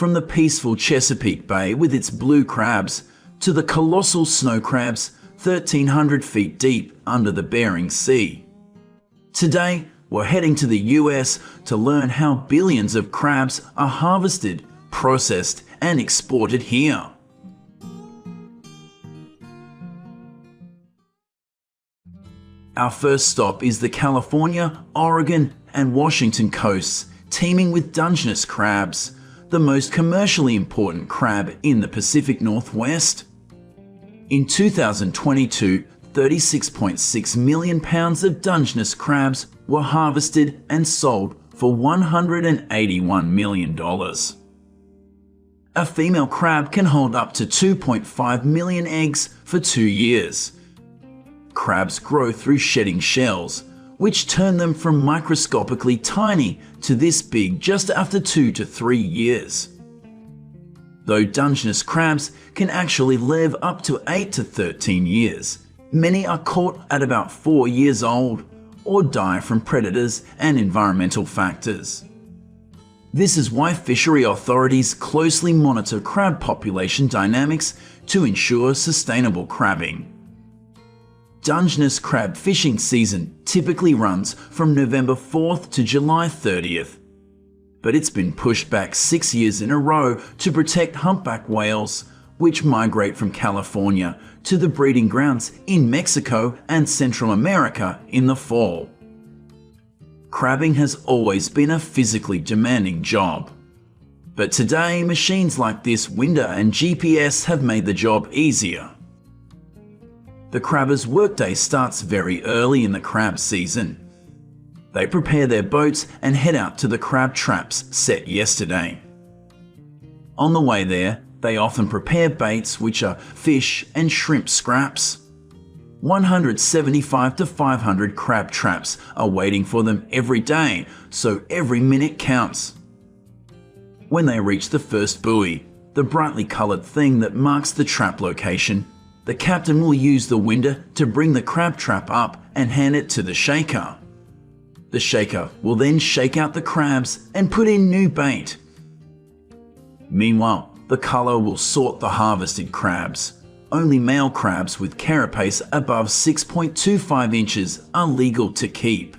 from the peaceful Chesapeake Bay with its blue crabs to the colossal snow crabs 1,300 feet deep under the Bering Sea. Today, we're heading to the US to learn how billions of crabs are harvested, processed, and exported here. Our first stop is the California, Oregon, and Washington coasts, teeming with Dungeness crabs, the most commercially important crab in the Pacific Northwest. In 2022, 36.6 million pounds of Dungeness crabs were harvested and sold for $181 million. A female crab can hold up to 2.5 million eggs for 2 years. Crabs grow through shedding shells, which turn them from microscopically tiny to this big just after 2 to 3 years. Though Dungeness crabs can actually live up to 8 to 13 years, many are caught at about 4 years old or die from predators and environmental factors. This is why fishery authorities closely monitor crab population dynamics to ensure sustainable crabbing. Dungeness crab fishing season typically runs from November 4th to July 30th, but it's been pushed back 6 years in a row to protect humpback whales, which migrate from California to the breeding grounds in Mexico and Central America in the fall. Crabbing has always been a physically demanding job, but today machines like this window and GPS have made the job easier. The crabber's workday starts very early in the crab season. They prepare their boats and head out to the crab traps set yesterday. On the way there, they often prepare baits, which are fish and shrimp scraps. 175 to 500 crab traps are waiting for them every day, so every minute counts. When they reach the first buoy, the brightly coloured thing that marks the trap location, the captain will use the winder to bring the crab trap up and hand it to the shaker. The shaker will then shake out the crabs and put in new bait. Meanwhile, the culler will sort the harvested crabs. Only male crabs with carapace above 6.25 inches are legal to keep.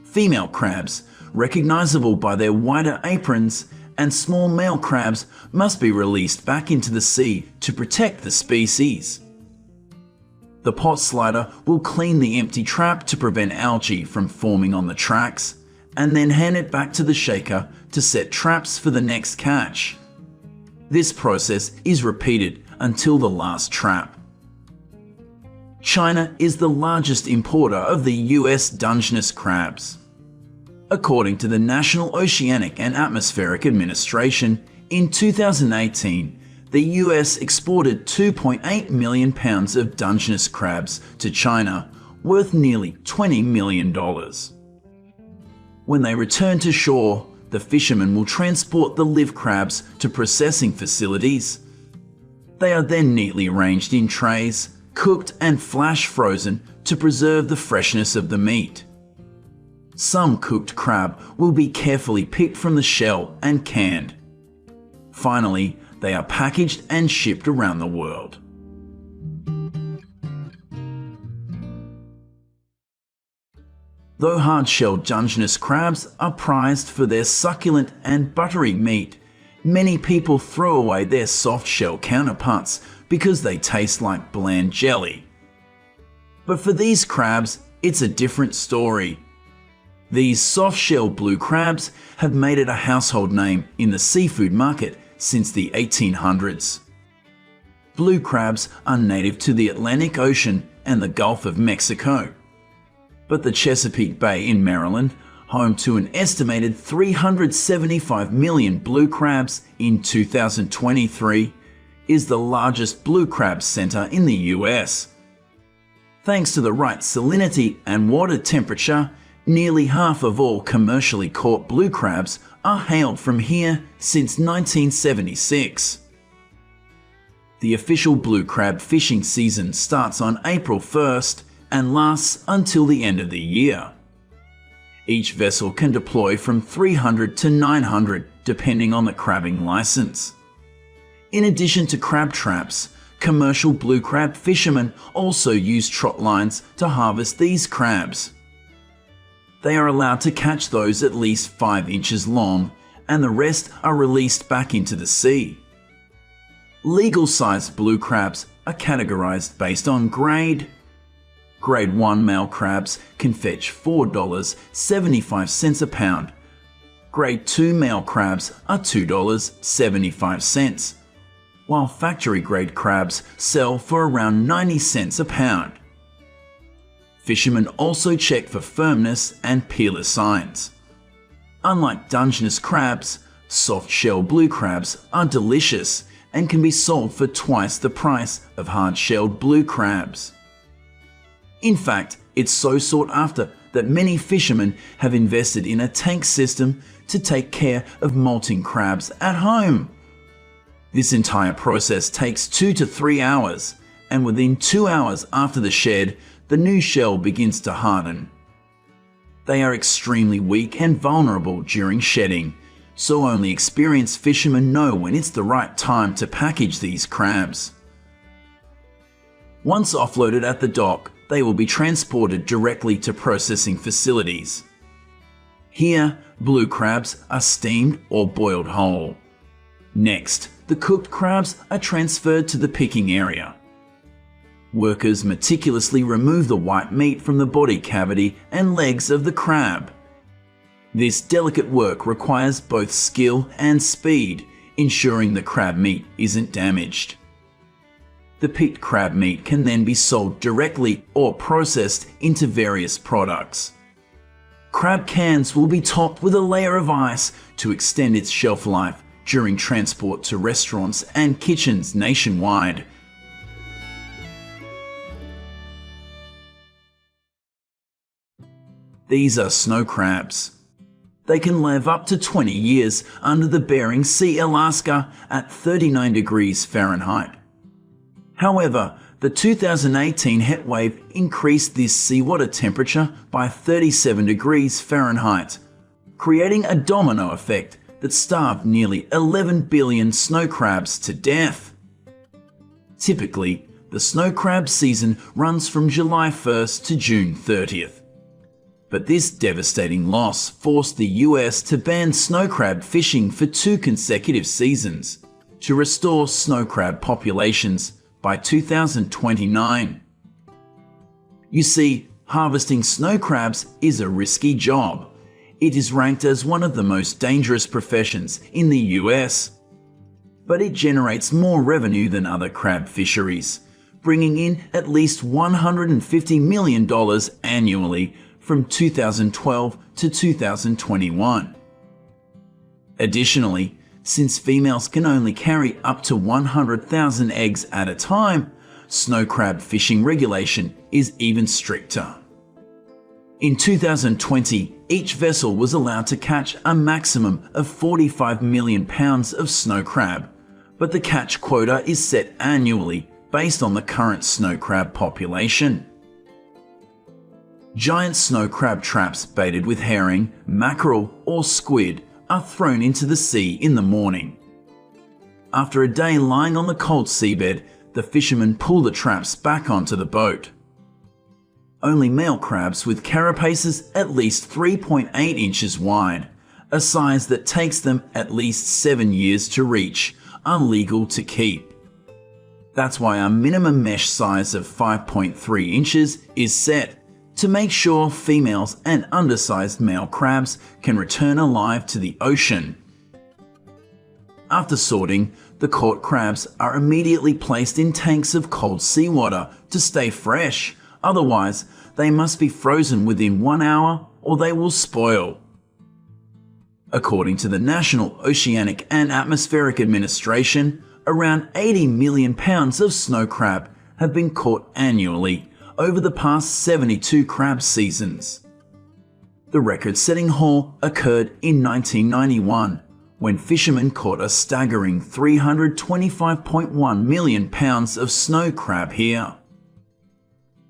Female crabs, recognizable by their wider aprons, and small male crabs must be released back into the sea to protect the species. The pot slider will clean the empty trap to prevent algae from forming on the tracks, and then hand it back to the shaker to set traps for the next catch. This process is repeated until the last trap. China is the largest importer of the US Dungeness crabs. According to the National Oceanic and Atmospheric Administration, in 2018, the US exported 2.8 million pounds of Dungeness crabs to China, worth nearly $20 million. When they return to shore, the fishermen will transport the live crabs to processing facilities. They are then neatly arranged in trays, cooked and flash frozen to preserve the freshness of the meat. Some cooked crab will be carefully picked from the shell and canned. Finally, they are packaged and shipped around the world. Though hard-shelled Dungeness crabs are prized for their succulent and buttery meat, many people throw away their soft-shell counterparts because they taste like bland jelly. But for these crabs, it's a different story. These soft-shell blue crabs have made it a household name in the seafood market since the 1800s. Blue crabs are native to the Atlantic Ocean and the Gulf of Mexico. But the Chesapeake Bay in Maryland, home to an estimated 375 million blue crabs in 2023, is the largest blue crab center in the US. Thanks to the right salinity and water temperature, nearly half of all commercially caught blue crabs are hailed from here since 1976. The official blue crab fishing season starts on April 1st and lasts until the end of the year. Each vessel can deploy from 300 to 900 depending on the crabbing license. In addition to crab traps, commercial blue crab fishermen also use trot lines to harvest these crabs. They are allowed to catch those at least 5 inches long, and the rest are released back into the sea. Legal-sized blue crabs are categorized based on grade. Grade 1 male crabs can fetch $4.75 a pound. Grade 2 male crabs are $2.75, while factory-grade crabs sell for around 90 cents a pound. Fishermen also check for firmness and peeler signs. Unlike Dungeness crabs, soft-shell blue crabs are delicious and can be sold for twice the price of hard-shelled blue crabs. In fact, it's so sought after that many fishermen have invested in a tank system to take care of molting crabs at home. This entire process takes 2 to 3 hours, and within 2 hours after the shed, the new shell begins to harden. They are extremely weak and vulnerable during shedding, so only experienced fishermen know when it's the right time to package these crabs. Once offloaded at the dock, they will be transported directly to processing facilities. Here, blue crabs are steamed or boiled whole. Next, the cooked crabs are transferred to the picking area. Workers meticulously remove the white meat from the body cavity and legs of the crab. This delicate work requires both skill and speed, ensuring the crab meat isn't damaged. The picked crab meat can then be sold directly or processed into various products. Crab cans will be topped with a layer of ice to extend its shelf life during transport to restaurants and kitchens nationwide. These are snow crabs. They can live up to 20 years under the Bering Sea, Alaska at 39 degrees Fahrenheit. However, the 2018 heat wave increased this seawater temperature by 37 degrees Fahrenheit, creating a domino effect that starved nearly 11 billion snow crabs to death. Typically, the snow crab season runs from July 1st to June 30th. But this devastating loss forced the US to ban snow crab fishing for 2 consecutive seasons to restore snow crab populations by 2029. You see, harvesting snow crabs is a risky job. It is ranked as one of the most dangerous professions in the US. But it generates more revenue than other crab fisheries, bringing in at least $150 million annually from 2012 to 2021. Additionally, since females can only carry up to 100,000 eggs at a time, snow crab fishing regulation is even stricter. In 2020, each vessel was allowed to catch a maximum of 45 million pounds of snow crab, but the catch quota is set annually based on the current snow crab population. Giant snow crab traps baited with herring, mackerel, or squid are thrown into the sea in the morning. After a day lying on the cold seabed, the fishermen pull the traps back onto the boat. Only male crabs with carapaces at least 3.8 inches wide, a size that takes them at least 7 years to reach, are legal to keep. That's why a minimum mesh size of 5.3 inches is set, to make sure females and undersized male crabs can return alive to the ocean. After sorting, the caught crabs are immediately placed in tanks of cold seawater to stay fresh, otherwise they must be frozen within 1 hour or they will spoil. According to the National Oceanic and Atmospheric Administration, around 80 million pounds of snow crab have been caught annually over the past 72 crab seasons. The record-setting haul occurred in 1991, when fishermen caught a staggering 325.1 million pounds of snow crab here.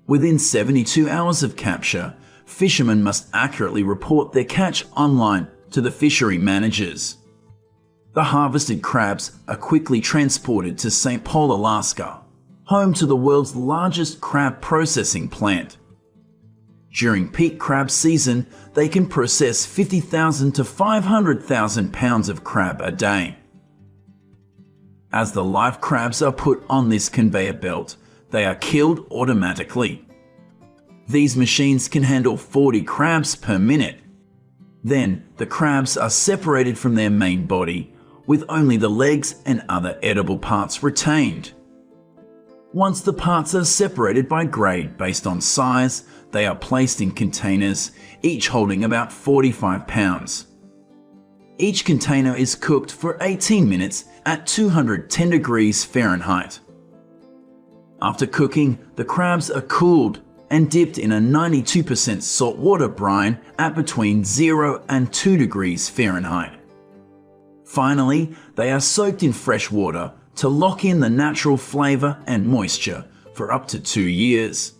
Within 72 hours of capture, fishermen must accurately report their catch online to the fishery managers. The harvested crabs are quickly transported to St. Paul, Alaska, home to the world's largest crab processing plant. During peak crab season, they can process 50,000 to 500,000 pounds of crab a day. As the live crabs are put on this conveyor belt, they are killed automatically. These machines can handle 40 crabs per minute. Then, the crabs are separated from their main body, with only the legs and other edible parts retained. Once the parts are separated by grade based on size, they are placed in containers, each holding about 45 pounds. Each container is cooked for 18 minutes at 210 degrees Fahrenheit. After cooking, the crabs are cooled and dipped in a 92% saltwater brine at between 0 and 2 degrees Fahrenheit. Finally, they are soaked in fresh water to lock in the natural flavor and moisture for up to 2 years.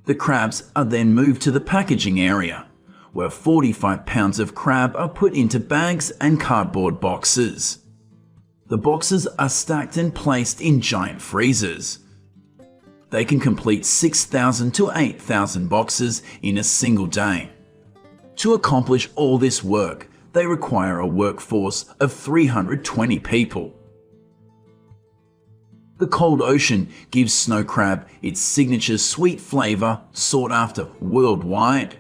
The crabs are then moved to the packaging area, where 45 pounds of crab are put into bags and cardboard boxes. The boxes are stacked and placed in giant freezers. They can complete 6,000 to 8,000 boxes in a single day. To accomplish all this work, they require a workforce of 320 people. The cold ocean gives snow crab its signature sweet flavor sought after worldwide.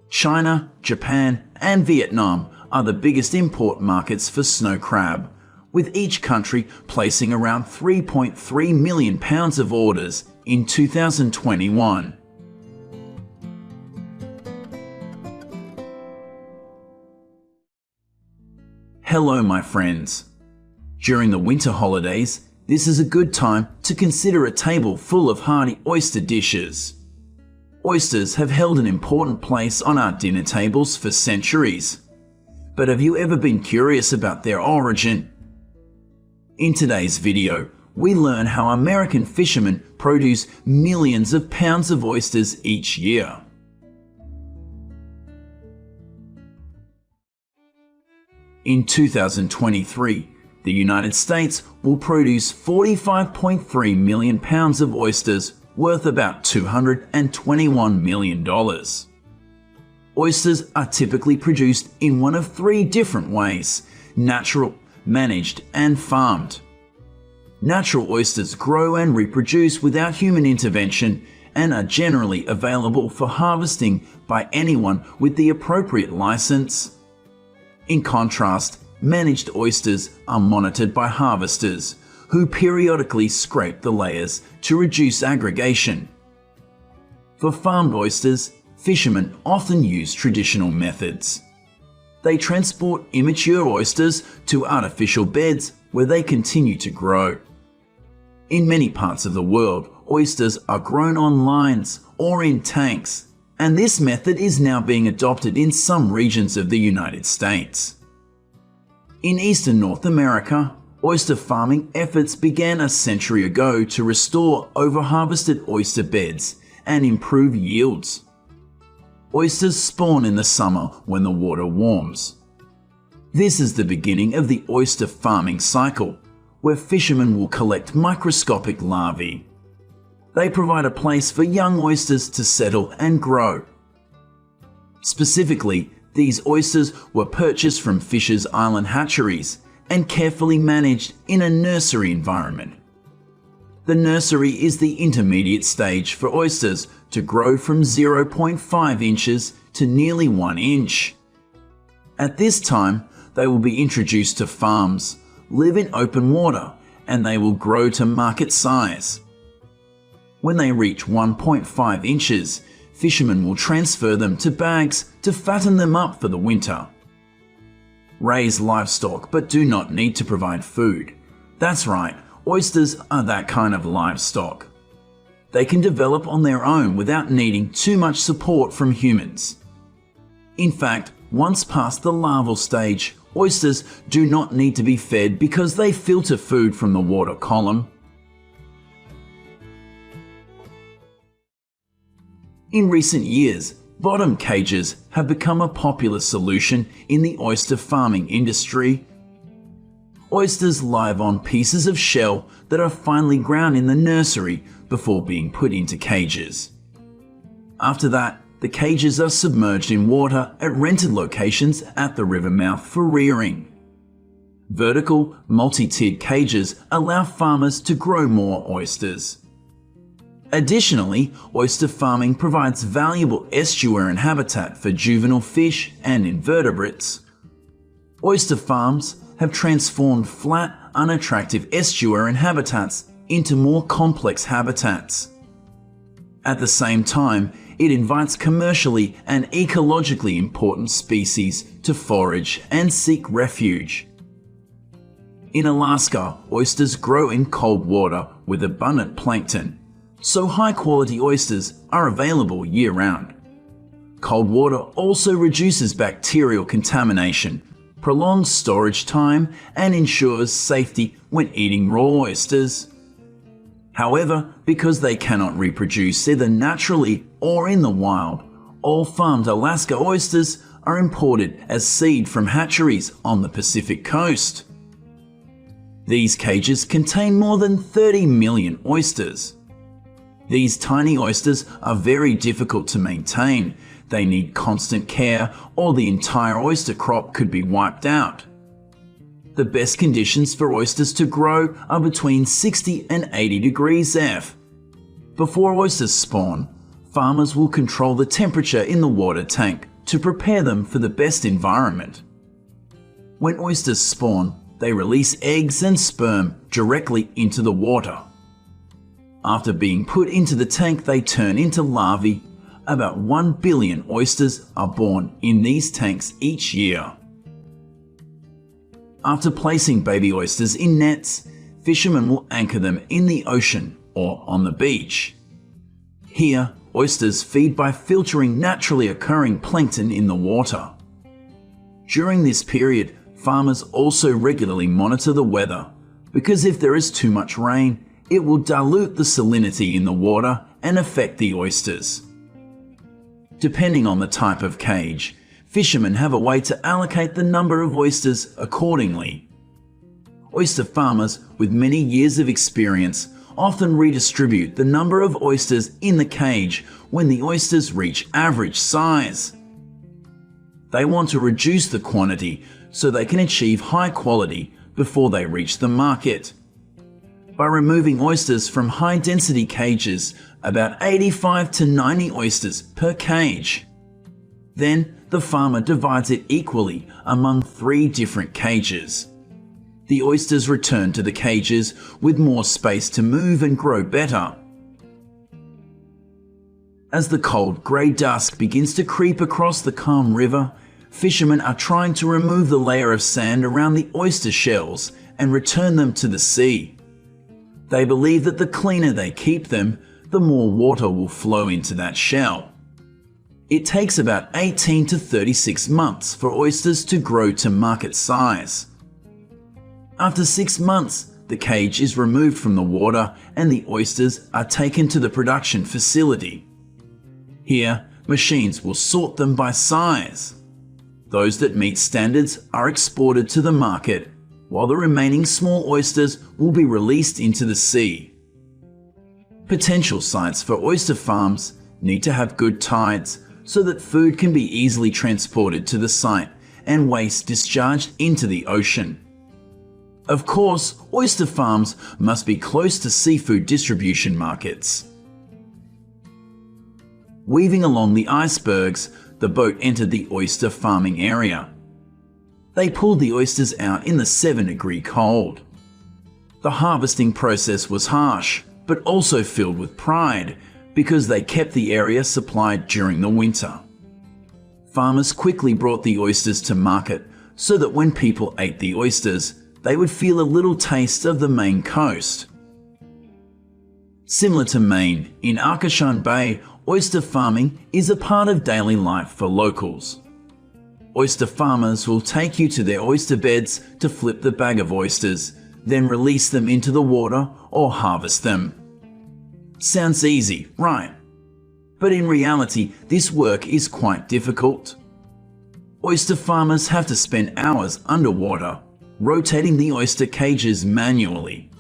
China, Japan, and Vietnam are the biggest import markets for snow crab, with each country placing around 3.3 million pounds of orders in 2021. Hello, my friends. During the winter holidays, this is a good time to consider a table full of hearty oyster dishes. Oysters have held an important place on our dinner tables for centuries. But have you ever been curious about their origin? In today's video, we learn how American fishermen produce millions of pounds of oysters each year. In 2023, the United States will produce 45.3 million pounds of oysters worth about $221 million. Oysters are typically produced in one of 3 different ways: natural, managed, and farmed. Natural oysters grow and reproduce without human intervention and are generally available for harvesting by anyone with the appropriate license. In contrast, managed oysters are monitored by harvesters, who periodically scrape the layers to reduce aggregation. For farmed oysters, fishermen often use traditional methods. They transport immature oysters to artificial beds where they continue to grow. In many parts of the world, oysters are grown on lines or in tanks, and this method is now being adopted in some regions of the United States. In eastern North America, oyster farming efforts began a century ago to restore overharvested oyster beds and improve yields. Oysters spawn in the summer when the water warms. This is the beginning of the oyster farming cycle, where fishermen will collect microscopic larvae. They provide a place for young oysters to settle and grow. Specifically, these oysters were purchased from Fisher's Island hatcheries and carefully managed in a nursery environment. The nursery is the intermediate stage for oysters to grow from 0.5 inches to nearly 1 inch. At this time, they will be introduced to farms, live in open water, and they will grow to market size. When they reach 1.5 inches, fishermen will transfer them to bags to fatten them up for the winter. Raise livestock but do not need to provide food. That's right, oysters are that kind of livestock. They can develop on their own without needing too much support from humans. In fact, once past the larval stage, oysters do not need to be fed because they filter food from the water column. In recent years, bottom cages have become a popular solution in the oyster farming industry. Oysters live on pieces of shell that are finely ground in the nursery before being put into cages. After that, the cages are submerged in water at rented locations at the river mouth for rearing. Vertical, multi-tiered cages allow farmers to grow more oysters. Additionally, oyster farming provides valuable estuarine habitat for juvenile fish and invertebrates. Oyster farms have transformed flat, unattractive estuarine habitats into more complex habitats. At the same time, it invites commercially and ecologically important species to forage and seek refuge. In Alaska, oysters grow in cold water with abundant plankton, so high-quality oysters are available year-round. Cold water also reduces bacterial contamination, prolongs storage time, and ensures safety when eating raw oysters. However, because they cannot reproduce either naturally or in the wild, all farmed Alaska oysters are imported as seed from hatcheries on the Pacific coast. These cages contain more than 30 million oysters. These tiny oysters are very difficult to maintain. They need constant care or the entire oyster crop could be wiped out. The best conditions for oysters to grow are between 60 and 80 degrees F. Before oysters spawn, farmers will control the temperature in the water tank to prepare them for the best environment. When oysters spawn, they release eggs and sperm directly into the water. After being put into the tank, they turn into larvae. About 1 billion oysters are born in these tanks each year. After placing baby oysters in nets, fishermen will anchor them in the ocean or on the beach. Here, oysters feed by filtering naturally occurring plankton in the water. During this period, farmers also regularly monitor the weather, because if there is too much rain, it will dilute the salinity in the water and affect the oysters. Depending on the type of cage, fishermen have a way to allocate the number of oysters accordingly. Oyster farmers with many years of experience often redistribute the number of oysters in the cage when the oysters reach average size. They want to reduce the quantity so they can achieve high quality before they reach the market. By removing oysters from high-density cages, about 85 to 90 oysters per cage. Then the farmer divides it equally among 3 different cages. The oysters return to the cages with more space to move and grow better. As the cold grey dusk begins to creep across the calm river, fishermen are trying to remove the layer of sand around the oyster shells and return them to the sea. They believe that the cleaner they keep them, the more water will flow into that shell. It takes about 18 to 36 months for oysters to grow to market size. After 6 months, the cage is removed from the water and the oysters are taken to the production facility. Here, machines will sort them by size. Those that meet standards are exported to the market, while the remaining small oysters will be released into the sea. Potential sites for oyster farms need to have good tides so that food can be easily transported to the site and waste discharged into the ocean. Of course, oyster farms must be close to seafood distribution markets. Weaving along the icebergs, the boat entered the oyster farming area. They pulled the oysters out in the 7-degree cold. The harvesting process was harsh, but also filled with pride, because they kept the area supplied during the winter. Farmers quickly brought the oysters to market so that when people ate the oysters, they would feel a little taste of the Maine coast. Similar to Maine, in Chesapeake Bay, oyster farming is a part of daily life for locals. Oyster farmers will take you to their oyster beds to flip the bag of oysters, then release them into the water or harvest them. Sounds easy, right? But in reality, this work is quite difficult. Oyster farmers have to spend hours underwater, rotating the oyster cages manually.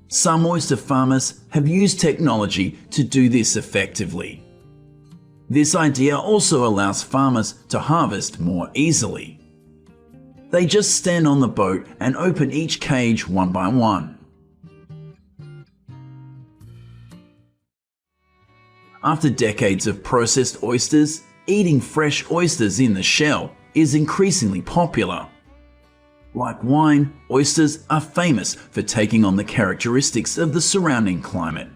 Some oyster farmers have used technology to do this effectively. This idea also allows farmers to harvest more easily. They just stand on the boat and open each cage one by one. After decades of processed oysters, eating fresh oysters in the shell is increasingly popular. Like wine, oysters are famous for taking on the characteristics of the surrounding climate.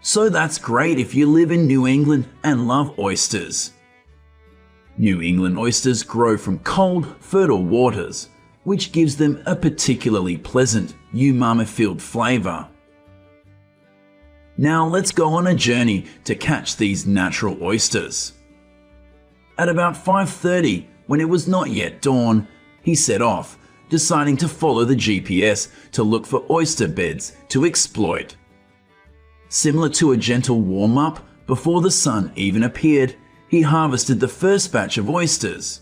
So that's great if you live in New England and love oysters. New England oysters grow from cold, fertile waters, which gives them a particularly pleasant, umami-filled flavor. Now let's go on a journey to catch these natural oysters. At about 5:30, when it was not yet dawn, he set off, deciding to follow the GPS to look for oyster beds to exploit. Similar to a gentle warm-up, before the sun even appeared, he harvested the first batch of oysters.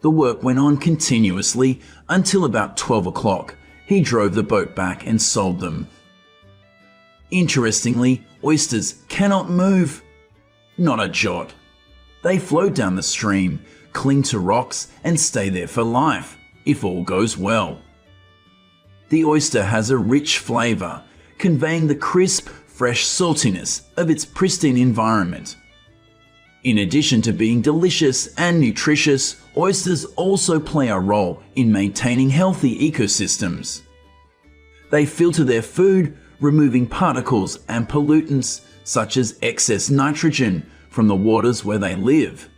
The work went on continuously until about 12 o'clock. He drove the boat back and sold them. Interestingly, oysters cannot move. Not a jot. They float down the stream, cling to rocks, and stay there for life, if all goes well. The oyster has a rich flavor, conveying the crisp, fresh saltiness of its pristine environment. In addition to being delicious and nutritious, oysters also play a role in maintaining healthy ecosystems. They filter their food, removing particles and pollutants such as excess nitrogen from the waters where they live.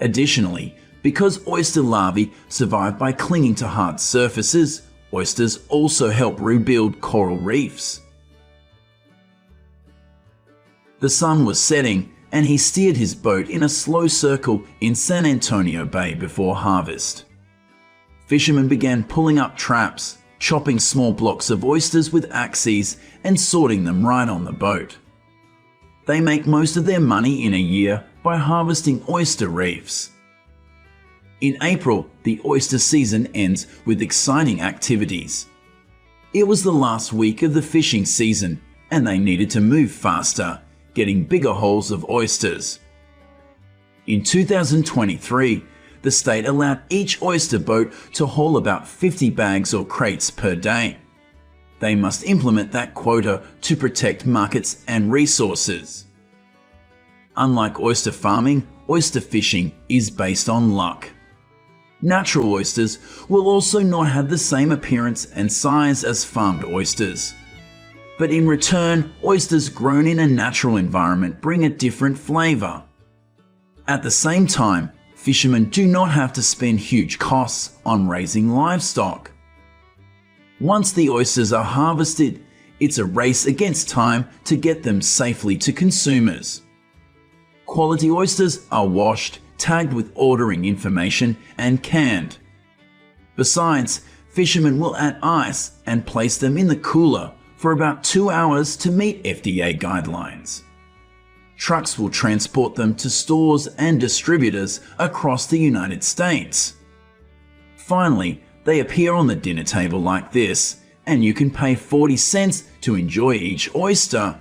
Additionally, because oyster larvae survive by clinging to hard surfaces, oysters also help rebuild coral reefs. The sun was setting, and he steered his boat in a slow circle in San Antonio Bay before harvest. Fishermen began pulling up traps, chopping small blocks of oysters with axes and sorting them right on the boat. They make most of their money in a year by harvesting oyster reefs. In April, the oyster season ends with exciting activities. It was the last week of the fishing season, and they needed to move faster, getting bigger hauls of oysters. In 2023, the state allowed each oyster boat to haul about 50 bags or crates per day. They must implement that quota to protect markets and resources. Unlike oyster farming, oyster fishing is based on luck. Natural oysters will also not have the same appearance and size as farmed oysters. But in return, oysters grown in a natural environment bring a different flavor. At the same time, fishermen do not have to spend huge costs on raising livestock. Once the oysters are harvested, it's a race against time to get them safely to consumers. Quality oysters are washed, tagged with ordering information, and canned. Besides, fishermen will add ice and place them in the cooler for about 2 hours to meet FDA guidelines. Trucks will transport them to stores and distributors across the United States. Finally, they appear on the dinner table like this, and you can pay 40 cents to enjoy each oyster.